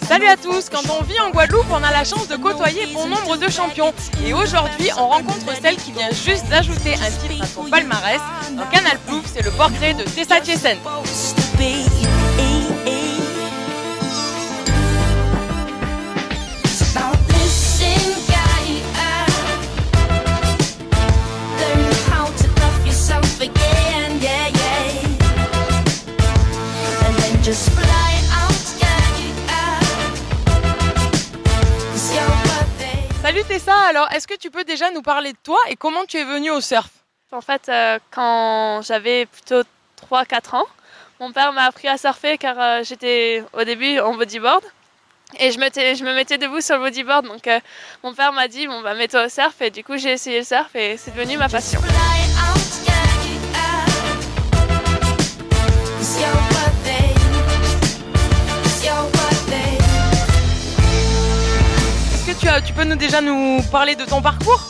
Salut à tous, quand on vit en Guadeloupe, on a la chance de côtoyer bon nombre de champions. Et aujourd'hui, on rencontre celle qui vient juste d'ajouter un titre à son palmarès. Dans Canal Plouf, c'est le portrait de Tessa Tiessen. Salut Tessa, alors est-ce que tu peux déjà nous parler de toi et comment tu es venue au surf? En fait, quand j'avais plutôt 3-4 ans, mon père m'a appris à surfer car j'étais au début en bodyboard et je me mettais debout sur le bodyboard. Donc mon père m'a dit bon bah mets-toi au surf et du coup j'ai essayé le surf et c'est devenu ma passion. Tu peux déjà nous parler de ton parcours?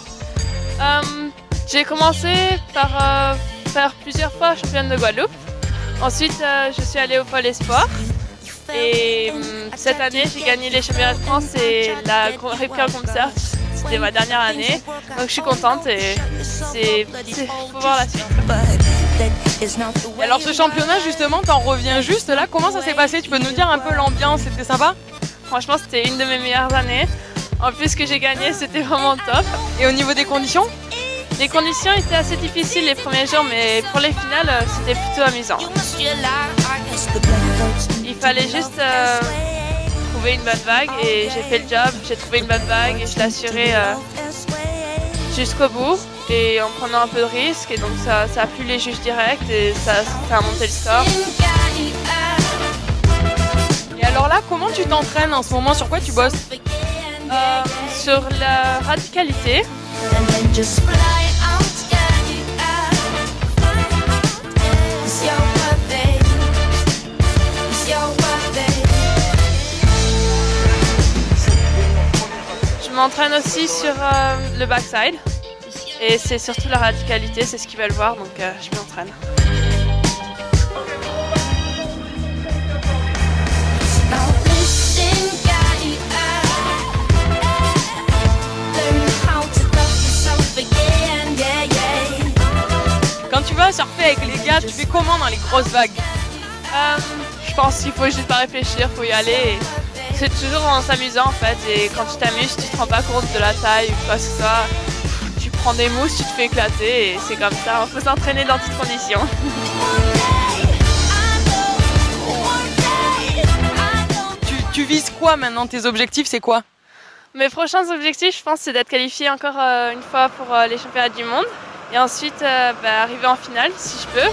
J'ai commencé par faire plusieurs fois championne de Guadeloupe. Ensuite, je suis allée au Pôle Espoir. Et cette année, j'ai gagné les championnats de France et la Ripka Surf. C'était ma dernière année. Donc je suis contente et faut voir la suite. Et alors ce championnat, justement, t'en reviens juste là. Comment ça s'est passé? Tu peux nous dire un peu l'ambiance? C'était sympa? Franchement, c'était une de mes meilleures années. En plus que j'ai gagné, c'était vraiment top. Et au niveau des conditions? Les conditions étaient assez difficiles les premiers jours, mais pour les finales, c'était plutôt amusant. Il fallait juste trouver une bonne vague et j'ai fait le job. J'ai trouvé une bonne vague et je l'ai assurée jusqu'au bout et en prenant un peu de risque. Et donc ça a plu les juges directs et ça a monté le score. Et alors là, comment tu t'entraînes en ce moment? Sur quoi tu bosses? Sur la radicalité. Je m'entraîne aussi sur le backside et c'est surtout la radicalité, c'est ce qu'ils veulent voir, donc je m'entraîne. Quand tu vas surfer avec les gars, tu fais comment dans les grosses vagues? Je pense qu'il faut juste pas réfléchir, faut y aller. C'est toujours en s'amusant en fait. Et quand tu t'amuses, tu te rends pas compte de la taille ou quoi que ce soit. Tu prends des mousses, tu te fais éclater et c'est comme ça. Il faut s'entraîner dans toutes conditions. Tu vises quoi maintenant? Tes objectifs, c'est quoi? Mes prochains objectifs, je pense, c'est d'être qualifiée encore une fois pour les championnats du monde. Et ensuite, arriver en finale, si je peux.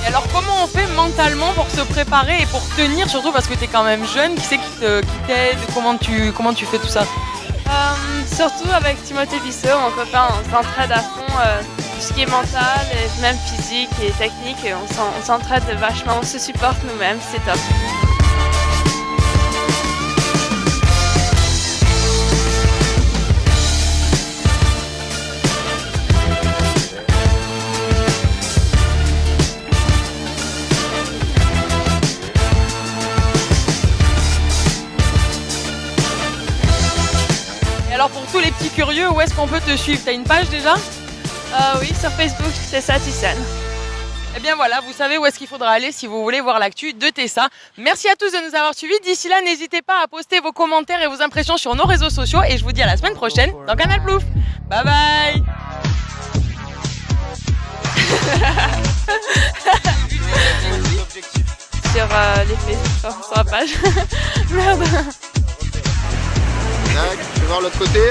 Et alors, comment on fait mentalement pour se préparer et pour tenir, surtout parce que tu es quand même jeune, qui c'est qui t'aide? Comment tu fais tout ça? Surtout avec Timothée Bissot, mon copain, on s'entraide à fond, tout ce qui est mental, et même physique et technique, et on s'entraide vachement, on se supporte nous-mêmes, c'est top. Alors pour tous les petits curieux, où est-ce qu'on peut te suivre? T'as une page déjà? Oui, sur Facebook, Tessa Tiessen. Eh bien voilà, vous savez où est-ce qu'il faudra aller si vous voulez voir l'actu de Tessa. Merci à tous de nous avoir suivis. D'ici là, n'hésitez pas à poster vos commentaires et vos impressions sur nos réseaux sociaux. Et je vous dis à la semaine prochaine dans Canal Plouf. Bye bye. Sur sur la page. Merde. Je vais voir l'autre côté.